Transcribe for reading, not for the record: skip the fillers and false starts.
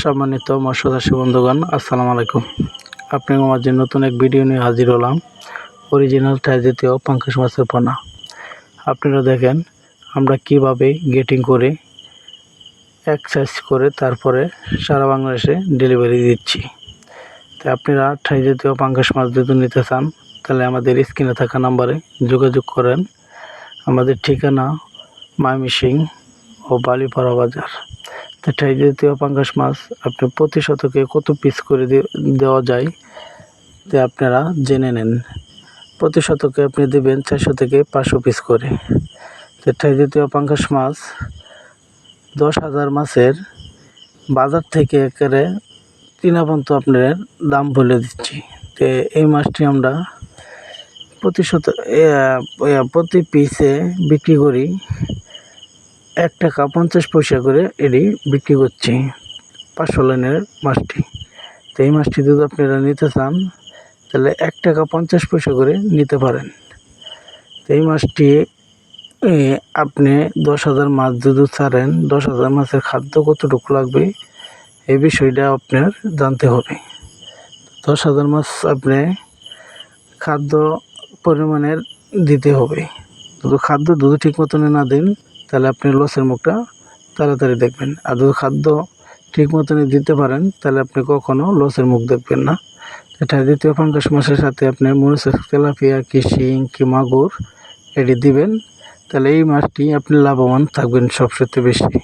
সম্মানিত মৎস্যচাষী বন্ধুগণ, আসসালামু আলাইকুম। আপনাদের মাঝে নতুন এক ভিডিও নিয়ে হাজির হলাম। অরিজিনাল টাই জাতীয় পাঙ্গাস মাছের পোনা। আপনারা দেখেন আমরা কিভাবে গেটিং করে এক সাইজ করে তারপরে সারা বাংলাদেশে ডেলিভারি দিচ্ছি। তাই আপনারা টাই জাতীয় পাঙ্গাস মাছ যদি নিতে চান তাহলে আমাদের স্ক্রিনে থাকা নাম্বারে যোগাযোগ করেন। আমাদের ঠিকানা ময়মনসিংহ ও বালিপাড়া বাজার। টাই জাতীয় পাঙ্গাস মাছ আপনি প্রতি শতকে কত পিস করে দেওয়া যায় তা আপনারা জেনে নেন। প্রতি শতকে আপনি দেবেন 400 থেকে 500 পিস করে। টাই জাতীয় পাঙ্গাস মাছ 10,000 মাছের বাজার থেকে একেবারে তৃণাপন্ত আপনার দাম বলে দিচ্ছি। তো এই মাছটি আমরা প্রতি পিসে বিক্রি করি 1 টাকা 50 পয়সা করে এটি বিক্রি করছি 500 লাইনের মাছটি। তো এই মাছটি যদি আপনারা নিতে চান তাহলে 1 টাকা 50 পয়সা করে নিতে পারেন। তো এই মাছটি আপনি 10,000 মাছ যদি ছাড়েন 10,000 মাছের খাদ্য কতটুকু লাগবে এই বিষয়টা আপনার জানতে হবে। 10,000 মাছ আপনি খাদ্য পরিমাণের দিতে হবে। খাদ্য যদি ঠিক মতন না দেন তাহলে আপনি লসের মুখটা তাড়াতাড়ি দেখবেন। আর যদি খাদ্য ঠিক মতনই দিতে পারেন তাহলে আপনি কখনো লসের মুখ দেখবেন না। এটা দ্বিতীয় পাঙ্গাস মাছের সাথে আপনি মরিচের তেলাপিয়া কি শিং কি মাগুর এটি দিবেন, তাহলে এই মাছটি আপনি লাভবান থাকবেন সবচেয়ে বেশি।